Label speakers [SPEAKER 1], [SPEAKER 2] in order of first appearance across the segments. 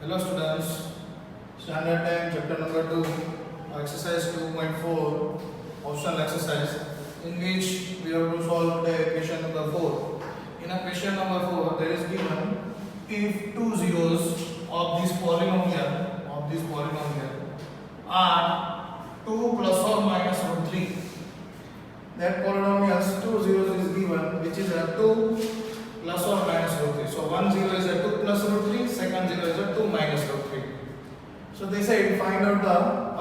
[SPEAKER 1] Hello students, standard time chapter number 2, exercise 2.4, optional exercise in which we have to solve the question number 4. In a question number 4 there is given if two zeros of this polynomial are 2 plus or minus root 3. That polynomial's two zeros is given which is a 2 plus or minus root 3. So one zero is a 2 plus root 3, second zero is a 2 minus root 3. So they said find out the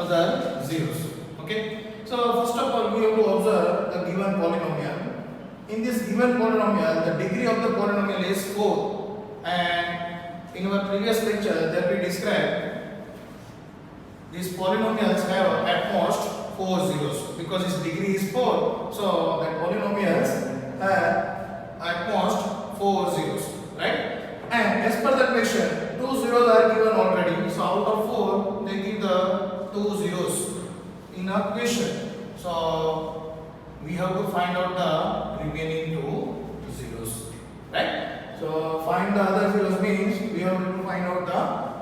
[SPEAKER 1] other zeros. Okay. So first of all we have to observe the given polynomial. In this given polynomial the degree of the polynomial is 4, and in our previous lecture that we described these polynomials have at most 4 zeros because its degree is 4. So that polynomials have at most 4 zeros, right? And as per the question, 2 zeros are given already. So out of 4, they give the 2 zeros in a question. So we have to find out the remaining 2 zeros, right? So find the other zeros means we have to find out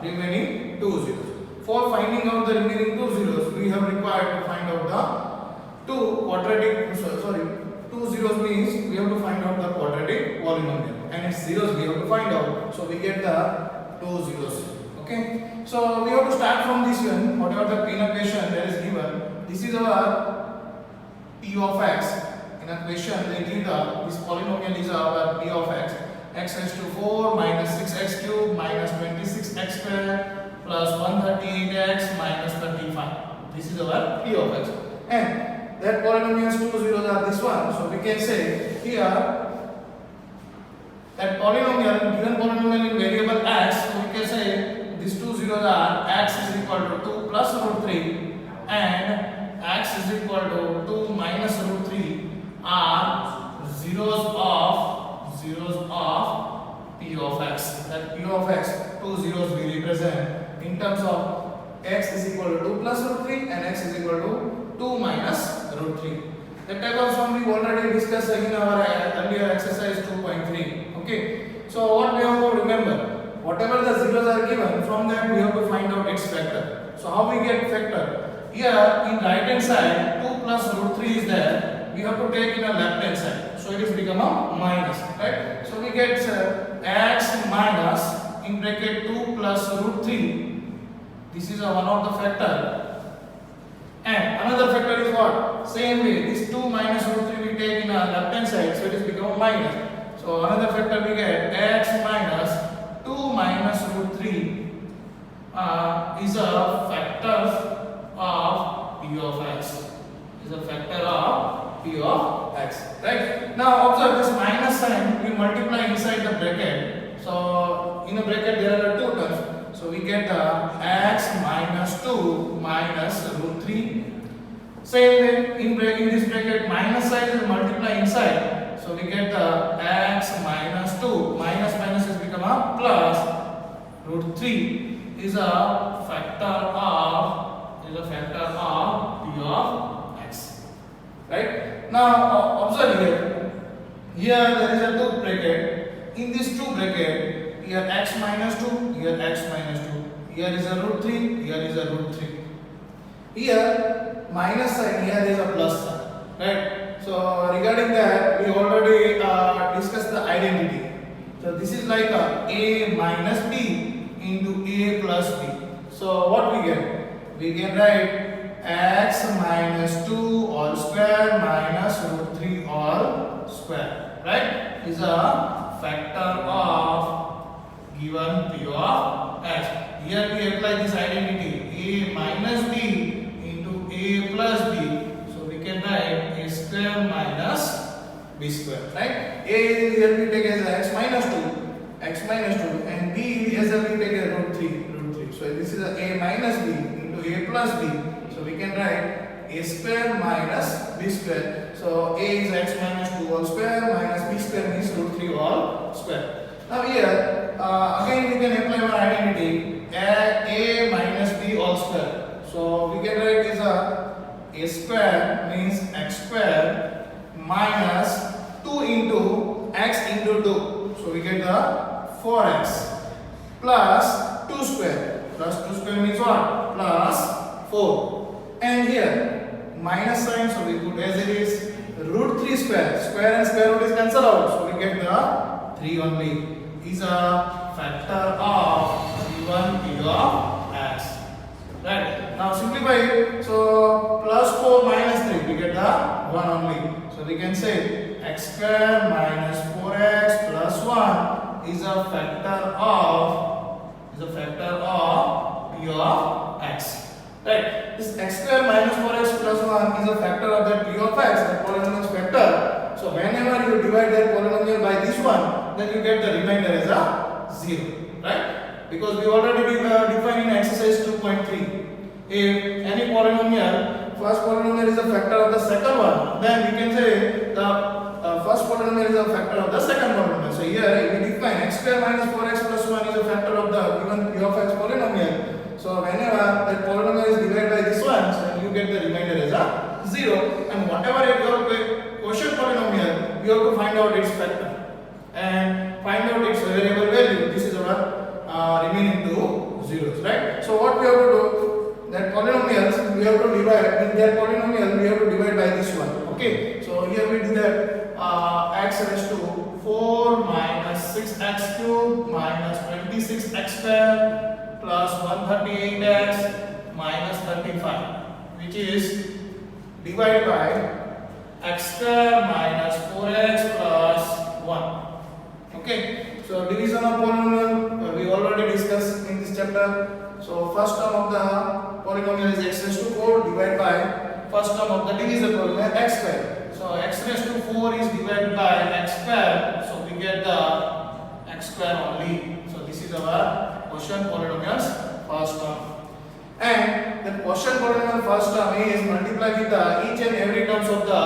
[SPEAKER 1] the remaining 2 zeros. For finding out the remaining 2 zeros, we have required to find out the 2 zeros means we have to find out the quadratic polynomial, and its zeros we have to find out. So we get the 2 zeros. Okay. So we have to start from this one. Whatever the question that is given, this is our p of x. In a question they give this polynomial is our p of x. X raised to 4 minus 6x cube minus 26x square plus 138x minus 35. This is our p of x. And that polynomial's 2 zeros are this one. So we can say here that polynomial, given polynomial in variable x, so we can say these 2 zeros are x is equal to 2 plus root 3 and x is equal to 2 minus root 3 are zeros of p of x. That p of x, 2 zeros we represent in terms of x is equal to 2 plus root 3 and x is equal to 2 minus root 3. That type of sum we already discussed in our earlier exercise 2.3. Okay. So what we have to remember, whatever the zeros are given, from that we have to find out its factor. So how we get factor? Here in right hand side 2 plus root 3 is there, we have to take in a left hand side. So it is become a minus, right? So we get x minus in bracket 2 plus root 3. This is one of the factor. And another factor is what? Same way, this 2 minus root 3 we take in a left hand side, so it is become a minus. So another factor we get x minus 2 minus root 3 is a factor of p of x. Is a factor of p of x. Right? Now observe this minus sign we multiply inside the bracket. So in a bracket there are 2 terms. So we get the x minus 2 minus root 3. Same way in this bracket minus sign is multiply inside. So we get the x minus 2 minus minus has become a plus root 3 is a factor of p of x. Right? Now observe here. Here there is a 2 bracket. In this 2 bracket, here x minus 2, here x minus 2. Here is a root 3, here is a root 3. Here minus sign, here is a plus sign. Right? So regarding that, we already discussed the identity. So this is like a minus b into a plus b. So what we get? We can write x minus 2 all square minus root 3 all square. Right? Is a factor of given p of x. Here we apply this identity a minus b into a plus b. So we can write a square minus b square. Right? A here we take as x minus 2 and b as we take as root 3. So this is a minus b into a plus b. So we can write a square minus b square. So a is x minus 2 all square minus b square means root 3 all square. Now here again we can apply our identity a minus b all square. So we can write this a square means x square minus 2 into x into 2. So we get the 4x plus 2 square. square means what? Plus 4. And here minus sign, so we put as it is. Root 3 square. Square and square root is cancelled out, so we get the 3 only. Is a factor of given p of x. Right. Now simplify it. So plus 4 minus 3, we get the 1 only. So we can say x square minus 4x plus 1 is a factor of p of x. Right. This x square minus 4x plus 1 is a factor of that p of x, that polynomial's factor. So whenever you divide that polynomial by this one, then you get the remainder as a 0. Right? Because we already defined in exercise 2.3. If any polynomial, first polynomial is a factor of the second one, then we can say the first polynomial is a factor of the second polynomial. So here we define x square minus 4x plus 1 is a factor of the given p of x polynomial. So whenever that polynomial is divided by this one, so you get the remainder as a 0. And whatever your quotient polynomial, you have to find out its factor and find out its variable value. This is our remaining two zeros, right? So what we have to do, that polynomials we have to divide, in that polynomial we have to divide by this one. Okay, so here we do that x raised to 4 minus 6x cubed minus 26x square plus 138x minus 35, which is divided by x square minus 4x plus 1. Okay, so division of polynomial we already discussed in this chapter. So first term of the polynomial is x raised to 4 divided by first term of the divisible polynomial x square. So x raised to 4 is divided by x square, so we get the x square only. So this is our quotient polynomial's first term. And the quotient polynomial first term is multiplied with the each and every terms of the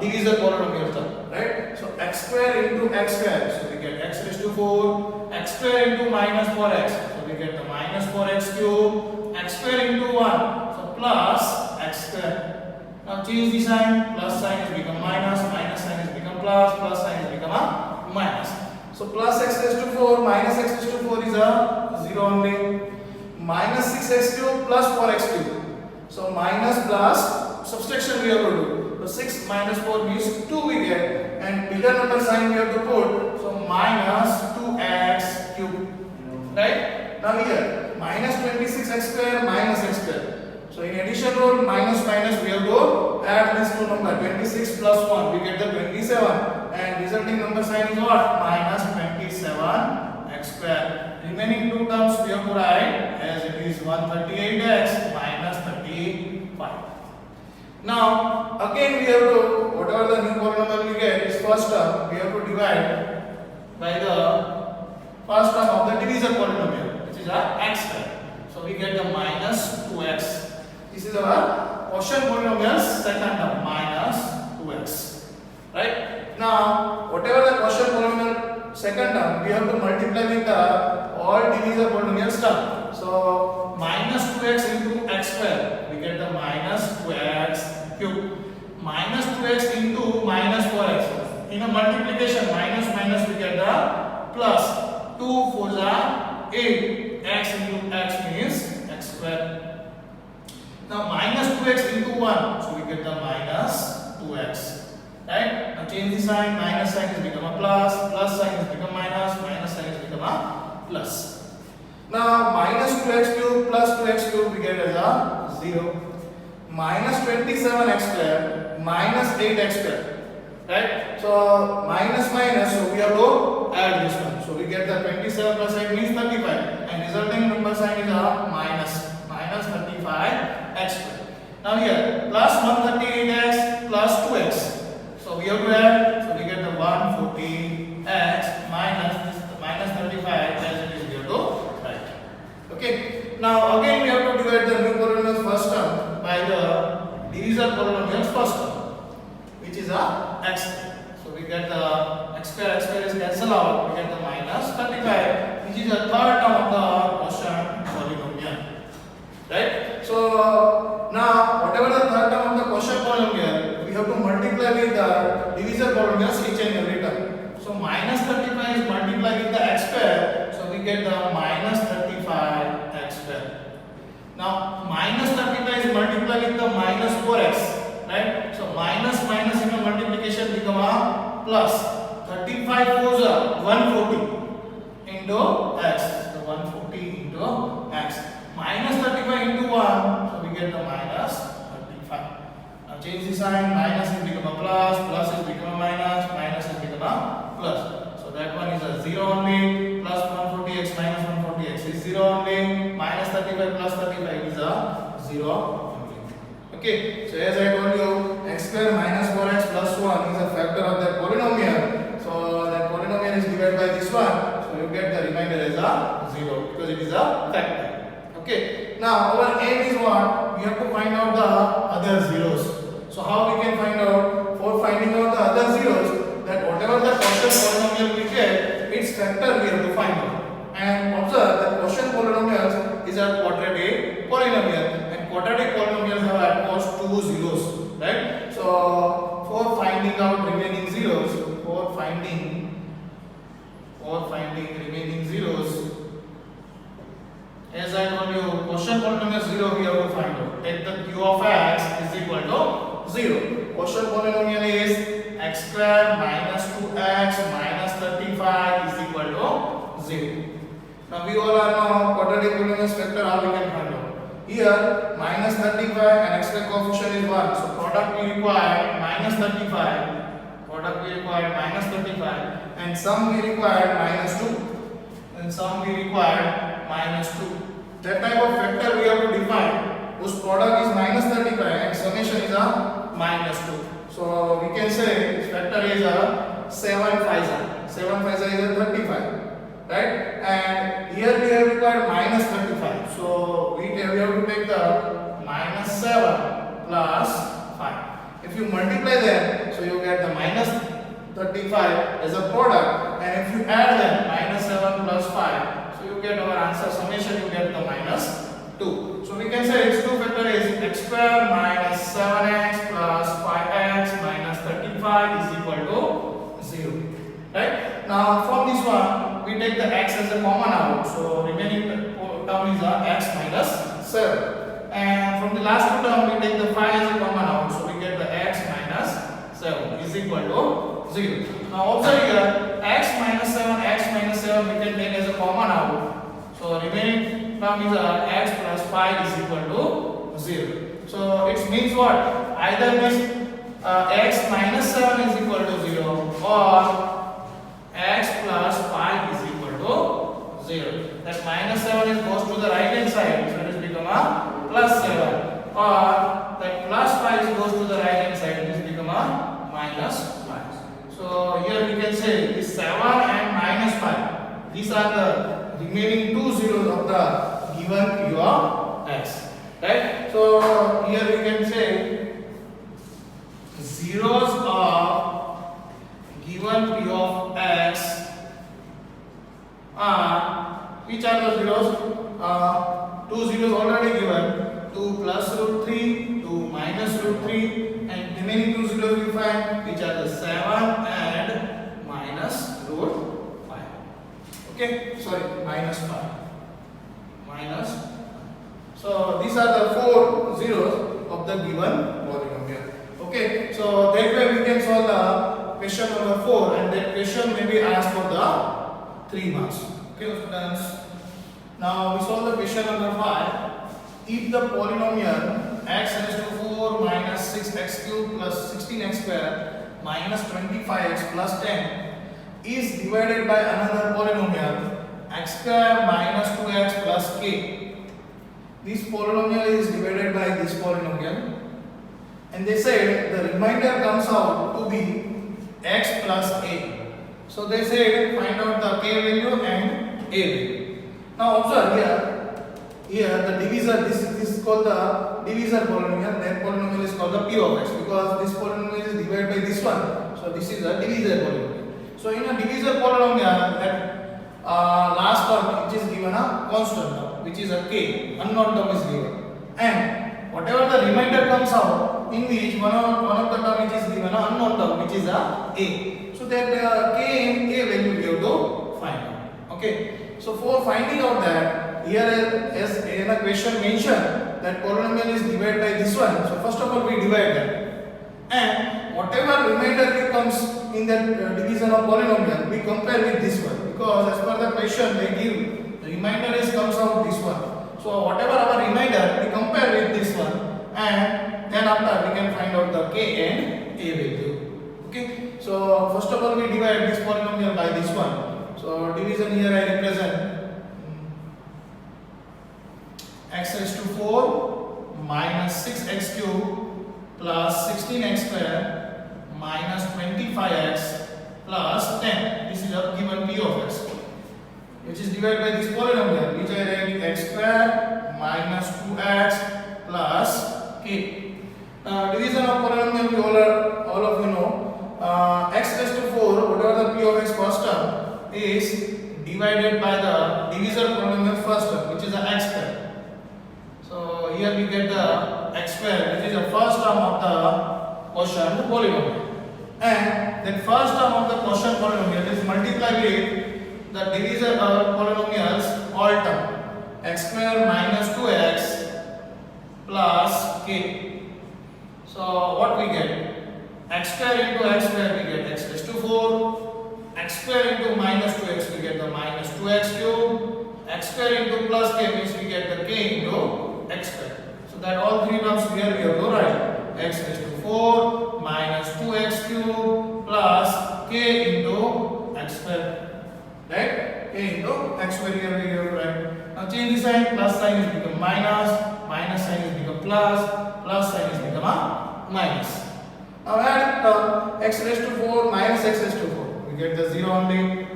[SPEAKER 1] divisor polynomial term, right? So x square into x square, so we get x raised to 4, x square into minus 4x, so we get the minus 4x cube, x square into 1, so plus x square. Now change the sign, plus sign has become minus, minus sign has become plus sign has become a minus. So plus x raised to 4 minus x raised to 4 is a 0 only. Minus 6x cube plus 4x cube. So minus plus subtraction we have to do. So 6 minus 4 means 2 we get, and bigger number sign we have to put. So minus 2x cube. Right? Now here minus 26x square minus x square. So in addition rule minus minus we have to add this two number 26 plus 1 we get the 27, and resulting number sign is what? Minus 27x square. Remaining two terms we have to write as it is 138x minus 35. Now again we have to, whatever the new polynomial we get is first term, we have to divide by the first term of the divisor polynomial, which is our x square. So we get the minus 2x. This is our quotient polynomial's second term, minus 2x. Right? Now whatever the quotient polynomial second term, we have to multiply with the all divisor polynomials term. So minus 2x into x square, we get the minus 2x cube. Minus 2x into minus 4x. In a multiplication, minus minus we get the plus. 2 4s are 8. X into x means x square. Now minus 2x into 1, so we get the minus 2x. Right? Now change the sign, minus sign has become a plus sign has become minus sign has become a plus. Now minus 2x cube plus 2x cube we get as a 0. Minus 27x square minus 8x square. Right? So minus minus, so we have to add this one. So we get the 27 plus 8 means 35, and resulting number sign is a minus 35x square. Now here plus 138x plus 2x. So we have to add, so we get the 140x minus 35 as it is, we have to write. Okay. Now again we have to divide the new polynomial's first term by the divisor polynomial's first term, which is a x. So we get the x square is cancelled out, we get the minus 35, which is the third term of the quotient polynomial. Right? So now whatever the third term of the quotient polynomial, we have to multiply with the divisor polynomials each and every term. So minus 35 is multiplied with the x square, so we get the minus 35x square. plus 35 fours are 140 into x. So 140 into x minus 35 into 1. So we get the minus 35. Now change the sign. Minus has become a plus, plus has become a minus, minus has become a plus. So that one is a 0 only. Plus 140x minus 140x is 0 only. Minus 35 plus 35 is a 0 only. Okay. So as I told you, x square minus 4x plus 1 is a factor of that polynomial. So that polynomial is divided by this one. So you get the remainder as a 0 because it is a factor. Okay. Now our aim is what? We have to find out the other zeros. So how we can find out? For finding out the other zeros, that whatever the quotient polynomial we get, its factor we have to find out. And observe that quotient polynomials is a quadratic polynomial, and quadratic polynomials have at most 2 zeros, right? So for finding out remaining zeros, for finding remaining zeros, as I told you, quotient polynomial 0 we have to find out. Take the q of x is equal to 0. Quotient polynomial is x square minus 2x minus 35 is equal to 0. Now we all are now quadratic polynomials factor how we can find out. Here minus 35 and x square coefficient is 1. So product we require minus 35. Product we require minus 35 and sum we require minus 2. And sum we require minus 2. That type of factor we have to define whose product is minus 35 and summation is a minus 2. So we can say this factor is a 7 5 7 5 is a 35, right? And here we have required minus 35. So we have to take the minus 7 plus 5. If you multiply them, so you get the minus 35 as a product, and if you add them minus 7 plus 5, so you get our answer summation, you get the minus 2. So we can say its two factor is x square minus 7x plus 5x minus 35 is equal to 0. Right? Now from this one we take the x as a common out. So remaining term is x minus 7. And from the last two term we take the 5 as a common out. So we get the x minus 7 is equal to 0. Now observe here, x minus 7 we can take as a common out. So remaining term is x plus 5 is equal to 0. So it means what? Either this x minus 7 is equal to 0 or x plus 5 is equal to 0. That minus 7 goes to the right hand side, so it has become a plus 7. Or that plus 5 goes to the right hand side, it has become a minus 5. So here we can say this 7 and minus 5. These are the remaining two zeros of the given q of x. Right? So here we can say zeros of given p of x are, which are the zeros? Two zeros already given, 2 plus root 3, 2 minus root 3, and remaining two zeros we find, which are the 7 and minus root 5. Okay, sorry, minus 5. Minus. So these are the four zeros of the given polynomial. Okay, so that way we can solve the question number 4, and that question may be asked for the 3 marks. Okay, students. Now we solve the question number 5. If the polynomial x raised to 4 minus 6x cubed plus 16x square minus 25x plus 10 is divided by another polynomial x square minus 2x plus k. This polynomial is divided by this polynomial, and they said the remainder comes out to be x plus a. So they said find out the k value and a value. Now observe here the divisor, this is called the divisor polynomial, that polynomial is called the p of x, because this polynomial is divided by this one. So this is a divisor polynomial. So in a divisor polynomial, that last term which is given a constant term, which is a k, unknown term is given, and whatever the remainder comes out, in which one of the term which is given a unknown term, which is a. So that k and a value we have to find out. Okay. So for finding out that, here as in a question mentioned that polynomial is divided by this one. So first of all we divide that, and whatever remainder comes in the division of polynomial, we compare with this one, because as per the question they give the remainder is comes out this one. So whatever our remainder, we compare with this one, and then after we can find out the k and a value. Okay, so first of all we divide this polynomial by this one. So division here I represent x raised to 4 minus 6x cube plus 16x square minus 25x plus 10. This is a given p of x, which is divided by this polynomial, which I write x square minus 2x plus k. Now division of polynomial, all of you know, x raised to 4, whatever the p of x first term is divided by the divisor polynomial first term, which is the x square. So here we get the x square, which is the first term of the quotient polynomial, and then first term of the quotient polynomial is multiplied with the divisor polynomial's all term, x square minus 2x plus k. So what we get? X square into x square we get x raised to 4, x square into minus 2x we get the minus 2x cube, x square into plus k means we get the k into x square. So that all three terms here we have to write x raised to 4 minus 2x cube plus k into x square, right? K into x square here we have to write. Now change the sign, plus sign is become minus, minus sign is become plus sign is become a minus. Now add x raised to 4 minus x raised to 4, we get the 0 only,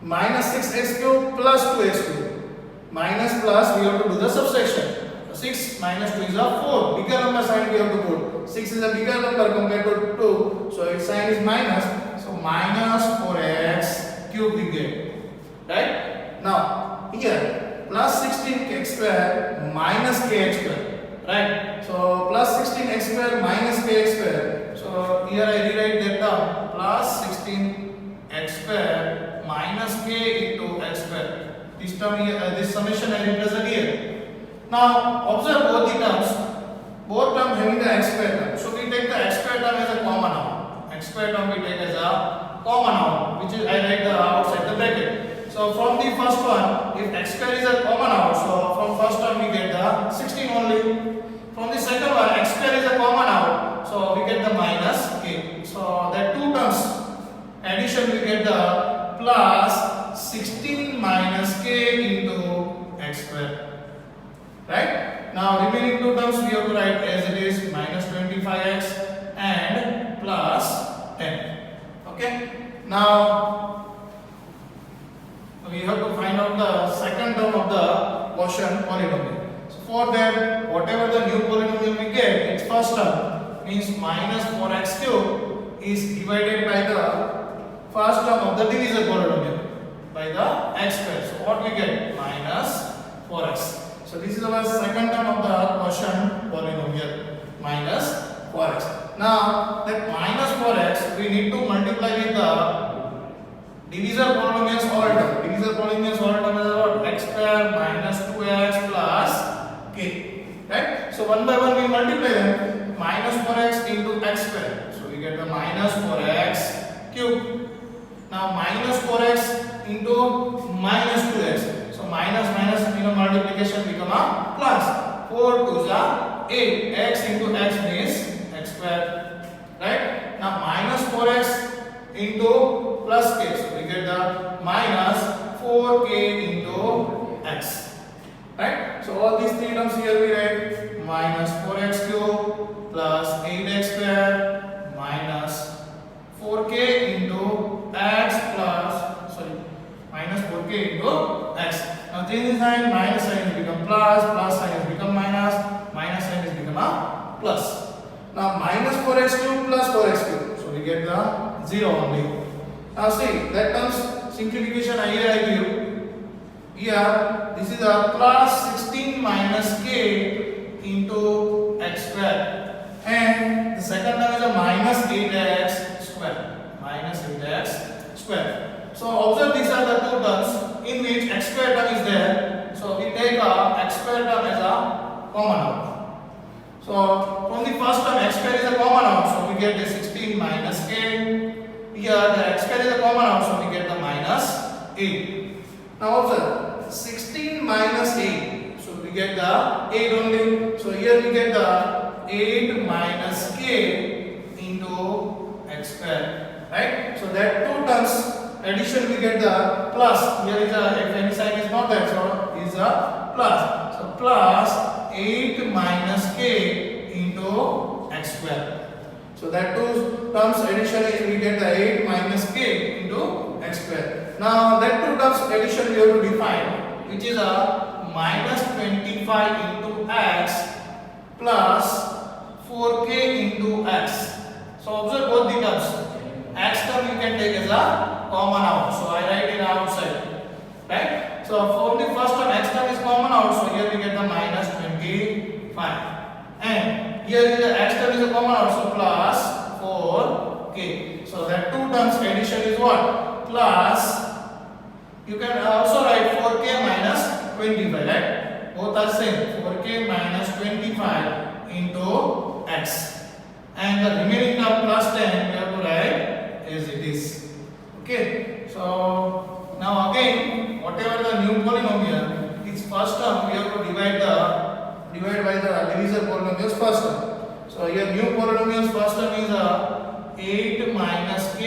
[SPEAKER 1] minus 6x cube plus 2x cube, minus plus we have to do the subtraction. 6 minus 2 is a 4, bigger number sign we have to put. 6 is a bigger number compared to 2, so its sign is minus, so minus 4x cube we get, right? Now here plus 16x square minus kx square, right? So plus 16x square minus kx square, so here I rewrite that term, plus 16x square minus k into x square. This term here, this summation I represent here. Now observe both the terms, both terms having the x square term. So we take the x square term as a common out. X square term we take as a common out, which is I write the outside the bracket. So from the first one, if x square is a common out, so from first term we get the 16 only. From the second one, x square is a common out, so we get the minus k. So that two terms addition we get the plus 16 minus k into x square. Right? Now remaining two terms we have to write as it is, minus 25x and plus 10. Okay? Now we have to find out the second term of the quotient polynomial. So for that, whatever the new polynomial we get, its first term means minus 4x cube is divided by the first term of the divisor polynomial by the x square. So what we get? Minus 4x. So this is our second term of the quotient polynomial, minus 4x. Now that minus 4x we need to multiply with the divisor polynomial's all term. Divisor polynomial's all term is what? X square minus 2x plus k. Right? So one by one we multiply them. Minus 4x into x square. So we get the minus 4x cube. Now minus 4x into minus 2x. So minus multiplication become a plus. 4 2s are 8. X into x means x square. Right? Now minus 4x into plus k. So we get the minus 4k into x. Right? So all these three terms here we write minus 4x cube plus 8x square minus 4k into x plus minus 4k into x. Now change the sign, minus sign has become plus sign has become minus sign has become a plus. Now minus 4x cube plus 4x cube. So we get the 0 only. Now see, that terms simplification here I give. Here this is a plus 16 minus k into x square, and the second term is a minus 8x square. Minus 8x square. So observe these are the two terms in which x square term is there. So we take a x square term as a common out. So from the first term x square is a common out. So we get the 16 minus k here the x square is a common out, so we get the minus 8. Now observe 16 minus 8, so we get the 8 only. So here we get the 8 minus k into x square, right? So that two terms addition we get the plus. Here is a, if any sign is not there, so is a plus. So plus 8 minus k into x square. So that two terms addition is we get the 8 minus k into x square. Now that two terms addition we have to define, which is a minus 25 into x plus 4k into x. So observe both the terms. X term you can take as a common out. So I write it outside, right? So for the first term, x term is common out. So here we get the minus 25. And here is the x term is a common out. So plus 4k. So that two terms addition is what? Plus, you can also write 4k minus 25, right? Both are same. 4k minus 25 into x. And the remaining term plus 10 we have to write as it is. Okay. So now again, whatever the new polynomial, its first term we have to divide by the divisor polynomial's first term. So here new polynomial's first term is 8 minus k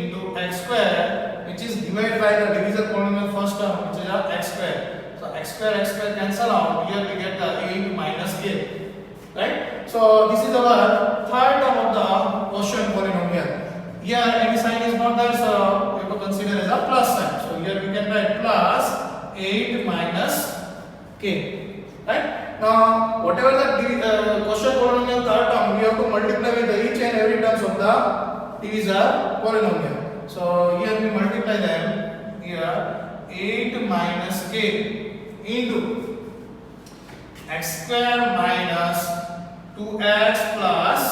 [SPEAKER 1] into x square, which is divided by the divisor polynomial first term, which is x square. So x square cancel out. Here we get the 8 minus k, right? So this is our third term of the quotient polynomial. Here any sign is not there, so we have to consider as a plus sign. So here we can write plus 8 minus k, right? Now whatever the quotient polynomial third term, we have to multiply with each and every terms of the divisor polynomial. So here we multiply them. Here 8 minus k into x square minus 2x plus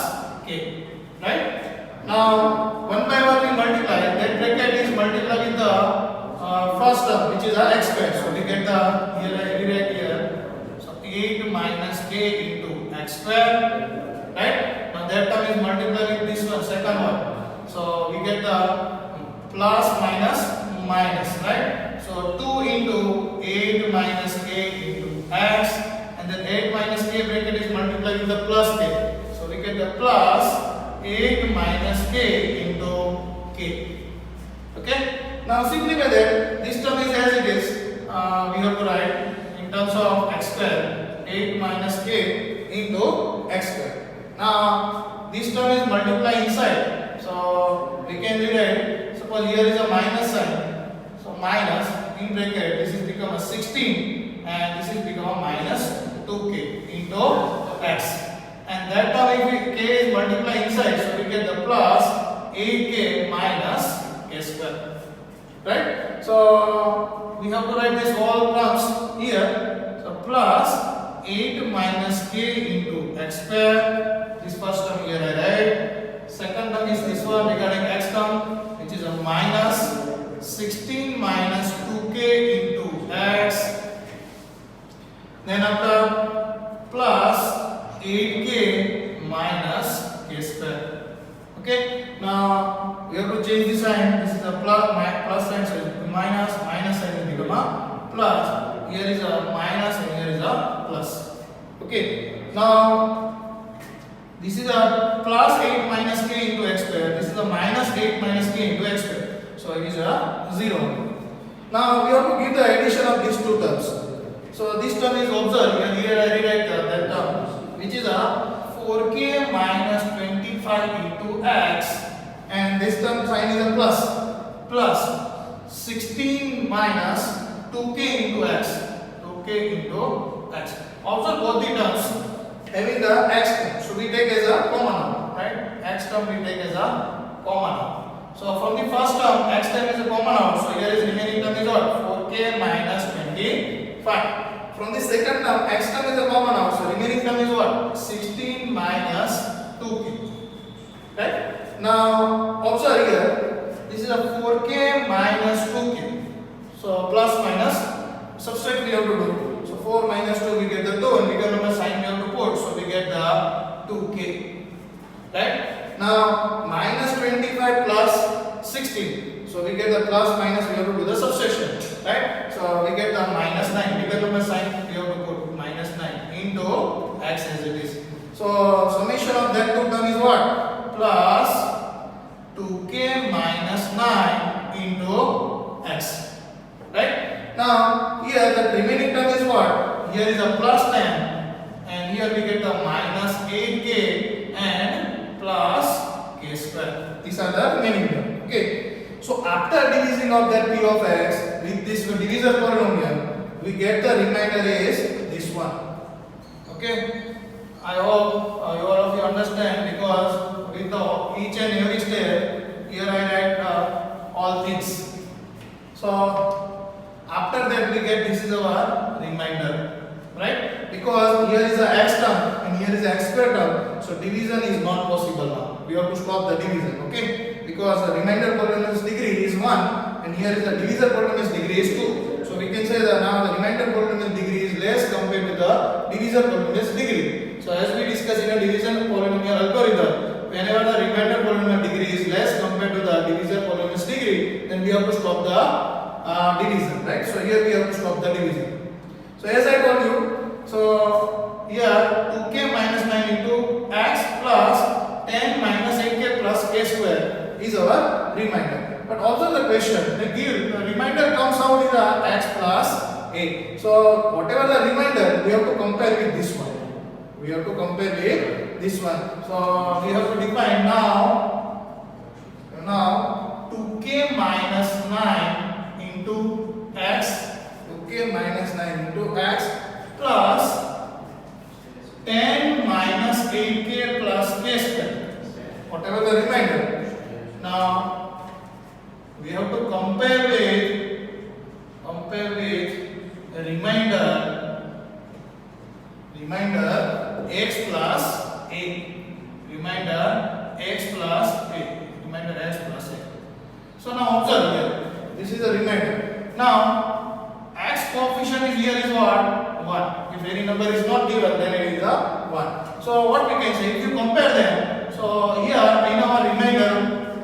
[SPEAKER 1] k, right? Now one by one we multiply. That bracket is multiplied with the first term, which is x square. So we get the here I rewrite here. So 8 minus k into x square, right? Now that term is multiplied with this one, second one. So we get the plus minus, right? So 2 into 8 minus k into x, and then 8 minus k bracket is multiplied with the plus k. So we get the plus 8 minus k into k. Okay. Now simplify that. This term is as it is. We have to write in terms of x square 8 minus k into x square. Now this term is multiplied inside. So we can rewrite. Suppose here is a minus sign. So minus in bracket. This is become a 16, and this is become a minus 2k into x. And that term if k is multiplied inside, so we get the plus 8k minus k square, right? So we have to write this all terms here. So plus 8 minus k into x square. This first term here I write. Second term is this one regarding x term, which is a minus 16 minus 2k into x. Then after plus 8k minus k square. Okay. Now we have to change the sign. This is a plus sign, so minus sign will become a plus. Here is a minus and here is a plus. Okay. Now this is a plus 8 minus k into x square. This is a minus 8 minus k into x square. So it is a 0. Now we have to give the addition of these two terms. So this term is observed, and here I rewrite that term, which is a 4k minus 25 into x, and this term sign is a plus 16 minus 2k into x, 2k into x. Observe both the terms having the x term, so we take as a common out, right? X term we take as a common out. So from the first term, x term is a common out, so here is remaining term is what? 4k minus 25. From the second term, x term is a common out, so remaining term is what? 16 minus 2k. Right? Now observe here, this is a 4k minus 2k. So plus minus, subtract we have to do. So 4 minus 2 we get the 2, and bigger number sign we have to put, so we get the 2k. Right? Now minus 25 plus have to put minus 9 into x as it is. So summation of that two term is what? Plus 2k minus 9 into x. Right? Now here the remaining term is what? Here is a plus 10 and here we get the minus 8k and plus k square. These are the remaining term. Okay. So after dividing of that p of x with this divisor polynomial, we get the remainder is this one. Okay. I hope all of you understand, because with each and every step here I write all things. So after that we get this is our remainder, right? Because here is the x term and here is the x square term, so division is not possible now. We have to stop the division, okay? Because the remainder polynomial's degree is 1 and here is the divisor polynomial's degree is 2. So we can say that now the remainder polynomial degree is less compared to the divisor polynomial's degree. So as we discussed in a division polynomial algorithm, whenever the remainder polynomial degree is less compared to the divisor polynomial's degree, then we have to stop the division, right? So here we have to stop the division. So as I told you, so here 2k minus 9 into x plus 10 minus 8k plus k square is our remainder. But also the question, they give the remainder comes out in the x plus a. So whatever the remainder, we have to compare with this one. We have to compare with this one. So we have to define now 2k minus 9 into x, 2k minus 9 into x plus 10 minus 8k plus k square, whatever the remainder. Now we have to compare with the remainder x plus a, remainder x plus a. So now observe here, this is the remainder. Now x coefficient is here is what? 1. If any number is not given, then it is a 1. So what we can say, if you compare them, so here in our remainder,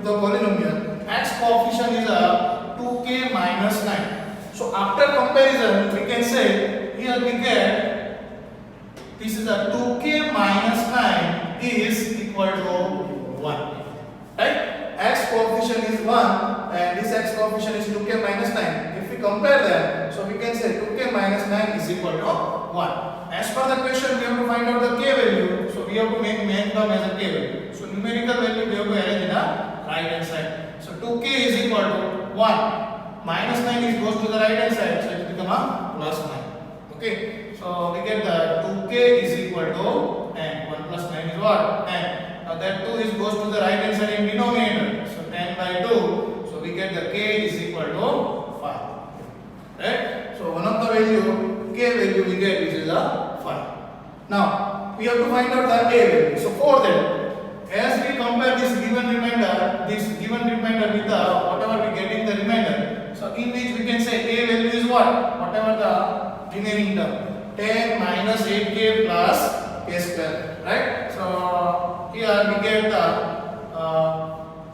[SPEAKER 1] the polynomial, x coefficient is a 2k minus 9. So after comparison, we can say here we get this is a 2k minus 9 is equal to 1. Right? X coefficient is 1 and this x coefficient is 2k minus 9. If we compare them, so we can say 2k minus 9 is equal to 1. As per the question, we have to find out the k value. So we have to make main term as a k value. So numerical value we have to arrange in the right hand side. So 2k is equal to 1. Minus 9 is goes to the right hand side, so it will become a plus 9. Okay. So we get the 2k is equal to 10. 1 plus 9 is what? 10. Now that 2 is goes to the right hand side in denominator. So 10 by 2. So we get the k is equal to 5. Right? So one of the value, k value we get, which is a 5. Now we have to find out the a value. So for that, as we compare this given remainder with the whatever we get in the remainder. So in which we can say a value is what? Whatever the remaining term. 10 minus 8k plus k square. Right? So here we get the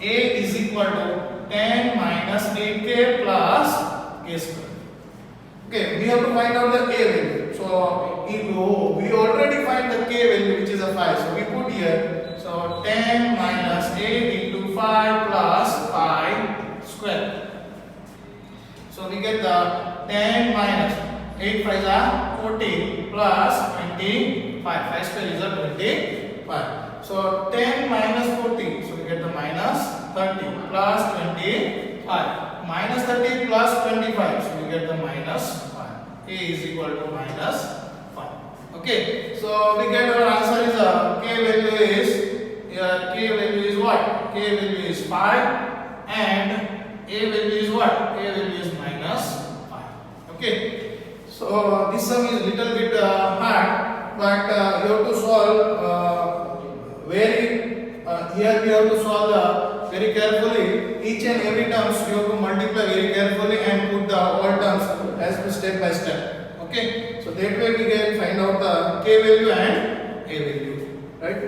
[SPEAKER 1] a is equal to 10 minus 8k plus k square. Okay, we have to find out the a value. So if we already find the k value, which is a 5. So we put here, so 10 minus 8 into 5 plus 5 square. So we get the 10 minus 8 5 are 40 plus 25. 5 square is a 25. So 10 minus 40, so we get the minus 30 plus 25. Minus 30 plus 25, so we get the minus 5. A is equal to minus 5. Okay, so we get our answer is k value is here. K value is what? K value is 5 and a value is what? A value is minus 5. Okay, so this sum is little bit hard, but you have to solve here we have to solve very carefully. Each and every terms you have to multiply very carefully and put the all terms as step by step. Okay, so that way we can find out the k value and a value. Right?